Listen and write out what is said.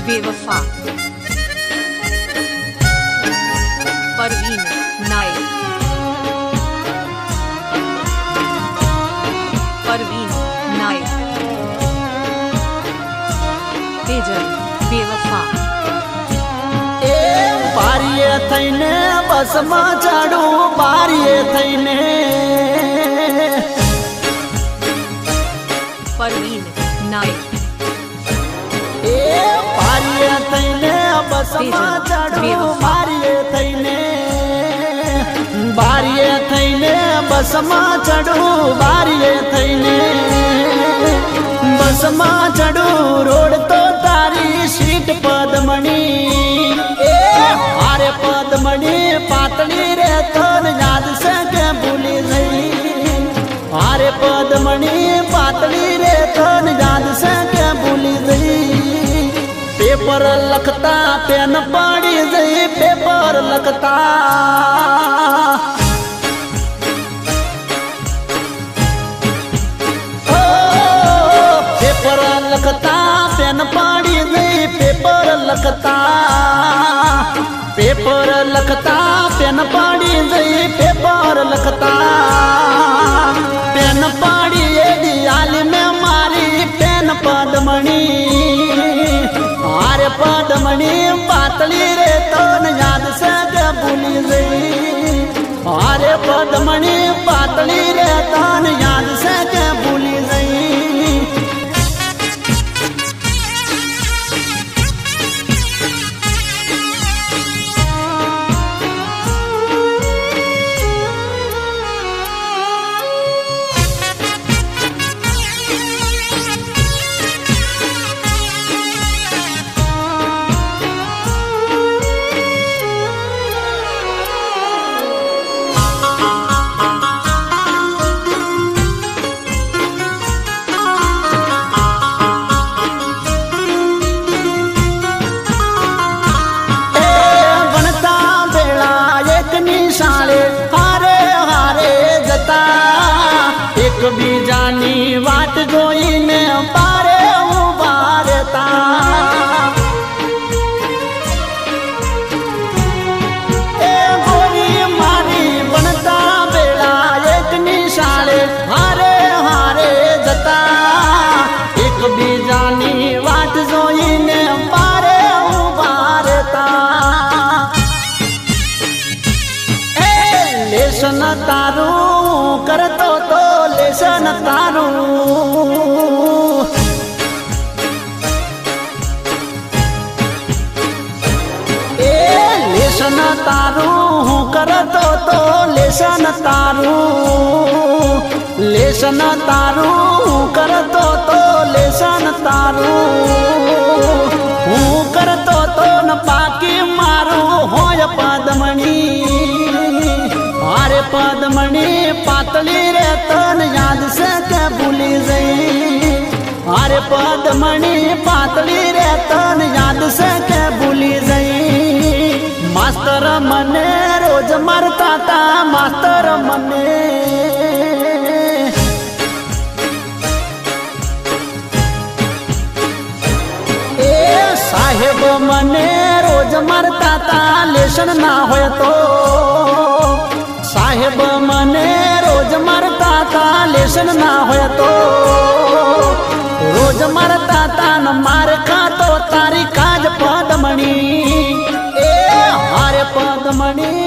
बेवफा परवीन नायक परवीन नायक तेजल बेवफा बारीए थईने बस में चढ़ू बारीए थईने परवीन नायक बारीए थईने बस में चढ़ू बारीए थईने बारीए थईने बस में चढ़ू बारीए थईने बस में चढ़ू रोड तो तारी सीट पदमणी अरे पदमणी पातली रे तन याद से के भूली गई अरे पदमणी पातली रे तन याद से के भूली गई पेपर लखता पेन पड़ी गई पेपर लखता पेपर लखता पेन पड़ी गई पेपर लखता पेपर लखता पेन पड़ी गई पेपर लखता पेन पड़ी दियाली में मारी पेन पदमणी अरे पदमणी पातली रे तो याद से भूली गई अरे पदमणी पातली रे तो याद से भूली गई हारे हारे जता एक बीजानी वाट जोईने पारे उबारता ए गोरी मारी बनता बेड़ा एक निशाले हारे हारे जता एक बीजानी वाट जोईने पारे उबारता लेसन तारू करतो तो लेसन तारू लेसन तारू करतो तो लेसन तारू लेसन तारू करतो तो लेसन तारू हूँ करतो तो न पाकी मारू होय पदमणी अरे पदमणी पातली रे तन याद से के भूली गई अरे पदमणी पातली रे तन याद से के भूली गई मास्टर मने रोज मरता था मास्टर मने साहेब मने रोज मरता था लेसन ना हो तो साहेब मने रोज मरता था लेसन ना हो तो रोज मरता था न मार खा तो तारी काज पदमणी ए हारे पदमणी